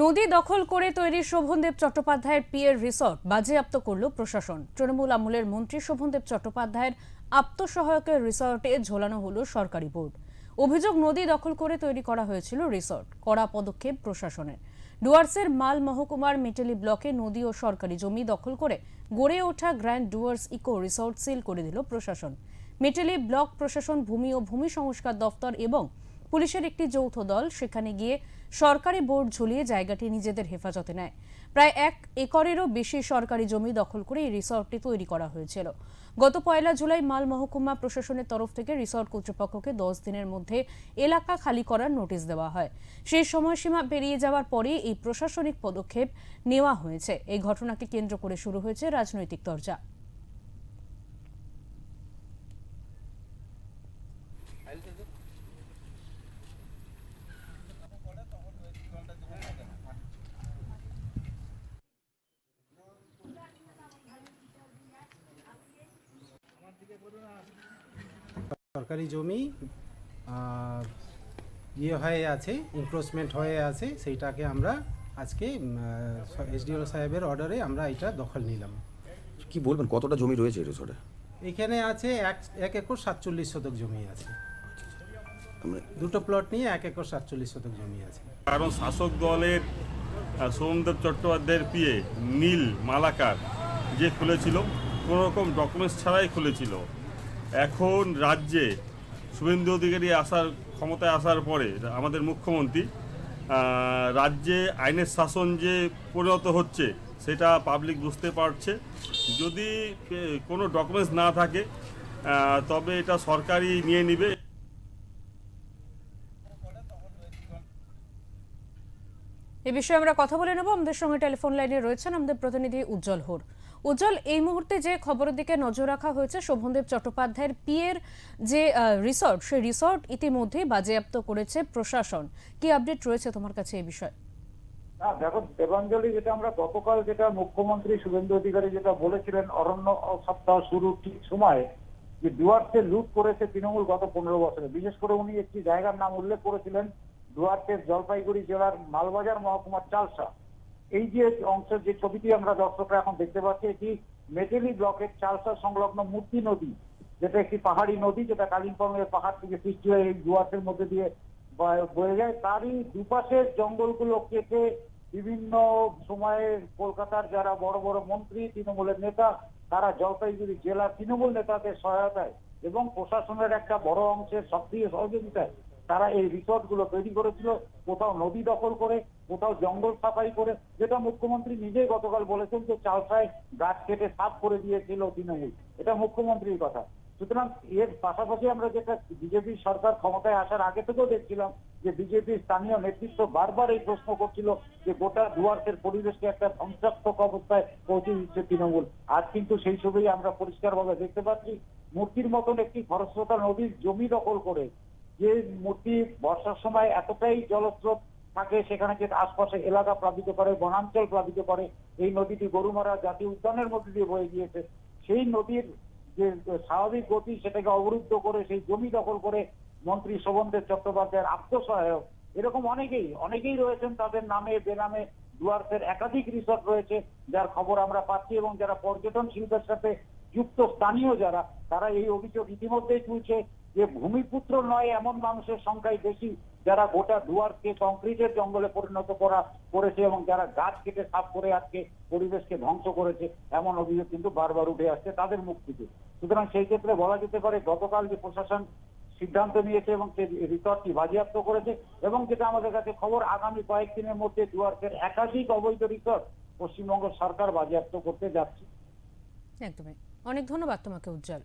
নদী দখল করে তৈরি শোভনদেব চট্টোপাধ্যায়ের পিয়ের রিসর্ট বাজেয়াপ্ত করল প্রশাসন। তৃণমূল আমলের মন্ত্রী শোভনদেব চট্টোপাধ্যায়ের আত্মসহায়কের রিসর্টে ঝোলানো হলো সরকারি বোর্ড। অভিযোগ, নদী দখল করে তৈরি করা হয়েছিল রিসর্ট। কড়া পদক্ষেপ প্রশাসনের। ডুয়ার্সের মাল মহকুমার মেটেলি ব্লকে নদী ও সরকারি জমি দখল করে গড়ে ওঠা Grand Dooars Eco Resort seal করে দিল প্রশাসন। মেটেলি ব্লক প্রশাসন, ভূমি ও ভূমি সংস্কার দফতর এবং পুলিশের একটি যৌথ দল সেখানে গিয়ে সরকারি বোর্ড ঝুলিয়ে জায়গাটি নিজেদের হেফাজতে নেয়। প্রায় 1 একরেরও বেশি সরকারি জমি দখল করে এই রিসর্টটি তৈরি করা হয়েছিল। গত 1 জুলাই মাল মহকুমা প্রশাসনের তরফ থেকে রিসর্ট কর্তৃপক্ষকে 10 দিনের মধ্যে এলাকা খালি করার নোটিশ দেওয়া হয়। সেই সময়সীমা পেরিয়ে যাওয়ার পরে এই প্রশাসনিক পদক্ষেপ নেওয়া হয়েছে। এই ঘটনাকে কেন্দ্র করে শুরু হয়েছে রাজনৈতিক চর্চা। সরকারি জমি ইয়ে হয়ে আছে, ইনক্রোচমেন্ট হয়ে আছে, সেইটাকে আমরা আজকে এসডিও সাহেবের অর্ডারে আমরা এটা দখল নিলাম। কি বলবেন, কতটা জমি রয়েছে এই রিসোর্টে? এখানে আছে 1 একর 47 শতক জমি আছে। মানে দুটো প্লট নিয়ে 1 একর 47 শতক জমি আছে। কারণ শাসক দলের সোমদেব চট্টোপাধ্যায়ের পিয়ে নীল মালাকার যে খুলেছিল, কোনো রকম ডকুমেন্টস ছাড়াই খুলেছিল। এখন রাজ্যে শুভেন্দু অধিকারী ক্ষমতায় আসার পরে আমাদের মুখ্যমন্ত্রী রাজ্যে আইনের শাসন যে পরিণত হচ্ছে সেটা পাবলিক বুঝতে পারছে। যদি কোনো ডকুমেন্টস না থাকে তবে এটা সরকারই নিয়ে নিবে। এ বিষয়ে আমরা কথা বলে নেব। আমাদের সঙ্গে টেলিফোন লাইনে রয়েছেন আমাদের প্রতিনিধি উজ্জ্বল হোর। উজ্জ্বল, এই মুহূর্তে যে খবরের দিকে নজর রাখা হয়েছে, শোভনদেব চট্টোপাধ্যায়ের পিয়ের যে রিসর্ট, সেই রিসর্ট ইতিমধ্যেই বাজেয়াপ্ত করেছে প্রশাসন। কি আপডেট রয়েছে তোমার কাছে এই বিষয়ে? দেখো দেবাঞ্জলি, যেটা আমরা গতকাল যেটা মুখ্যমন্ত্রী শুভেন্দু অধিকারী যেটা বলেছিলেন অরণ্য সপ্তাহ শুরুর ঠিক সময়, যে ডুয়ার্সে লুট করেছে তৃণমূল গত 15 বছরে। বিশেষ করে উনি একটি জায়গার নাম উল্লেখ করেছিলেন, ডুয়ার্সের জলপাইগুড়ি জেলার মালবাজার মহকুমার চালসা। এই যে অংশের যে ছবিটি আমরা দর্শকরা এখন দেখতে পাচ্ছি, এটি মেটেলি ব্লকের চালসা সংলগ্ন মূর্তি নদী, যেটা একটি পাহাড়ি নদী, যেটা কালিম্পংয়ের পাহাড় থেকে সৃষ্টি হয়ে এই ডুয়ার্সের মধ্যে দিয়ে বয়ে যায়। তারই দুপাশের জঙ্গলগুলো কেটে বিভিন্ন সময়ে কলকাতার যারা বড় বড় মন্ত্রী, তৃণমূলের নেতা, তারা জলপাইগুড়ি জেলার তৃণমূল নেতাদের সহায়তায় এবং প্রশাসনের একটা বড় অংশের সক্রিয় সহযোগিতায় তারা এই রিসর্ট গুলো তৈরি করেছিল। কোথাও নদী দখল করে, কোথাও জঙ্গল সাফাই করে, যেটা মুখ্যমন্ত্রী নিজেই গতকাল বলেছেন যে চালসায় গাছ কেটে সাফ করে দিয়েছিল তৃণমূল। এটা মুখ্যমন্ত্রীর কথা। সুতরাং এর পাশাপাশি আমরা যেটা বিজেপি সরকার ক্ষমতায় আসার আগে থেকেও দেখছিলাম যে বিজেপির স্থানীয় নেতৃত্ব বারবার এই প্রশ্ন করছিল যে গোটা ডুয়ার্সের পরিবেশকে একটা ধ্বংসাত্মক অবস্থায় পৌঁছে দিচ্ছে তৃণমূল। আজ কিন্তু সেই ছবিই আমরা পরিষ্কারভাবে দেখতে পাচ্ছি। মূর্তির মতন একটি খরস্রোতা নদীর জমি দখল করে, যে মূর্তি বর্ষার সময় এতটাই জলস্রোত থাকে, সেখানে যে আশপাশে এলাকা প্লাবিত করে, বনাঞ্চল প্লাবিত করে। এই নদীটি গরুমারা জাতীয় উদ্যানের মধ্যে দিয়ে বয়ে গিয়েছে। সেই নদীর যে স্বাভাবিক গতি, সেটাকে অবরুদ্ধ করে সেই জমি দখল করে মন্ত্রী শোভনদেব চট্টোপাধ্যায়ের আত্মসহায়ক এরকম অনেকেই রয়েছেন। তাদের নামে বেনামে ডুয়ার্সের একাধিক রিসর্ট রয়েছে, যার খবর আমরা পাচ্ছি, এবং যারা পর্যটন শিল্পের সাথে যুক্ত স্থানীয় যারা, তারা এই অভিযোগ ইতিমধ্যেই তুলছে যে ভূমিপুত্র নয় এমন মানুষের সংখ্যাই বেশি যারা গোটা ডুয়ার্সকে কংক্রিটের জঙ্গলে পরিণত করেছে এবং যারা গাছ কেটে সাফ করে আজকে পরিবেশকে ধ্বংস করেছে, এমন অভিযোগ কিন্তু বারবার উঠে আসছে তাদের মুখ থেকে। সুতরাং সেই ক্ষেত্রে বলা যেতে পারে গতকাল যে প্রশাসন সিদ্ধান্ত নিয়েছে এবং সেই রিসর্টটি বাজেয়াপ্ত করেছে, এবং যেটা আমাদের কাছে খবর, আগামী কয়েকদিনের মধ্যে ডুয়ার্সের একাধিক অবৈধ রিসর্ট পশ্চিমবঙ্গ সরকার বাজেয়াপ্ত করতে যাচ্ছে। একদমই। অনেক ধন্যবাদ তোমাকে উজ্জ্বল।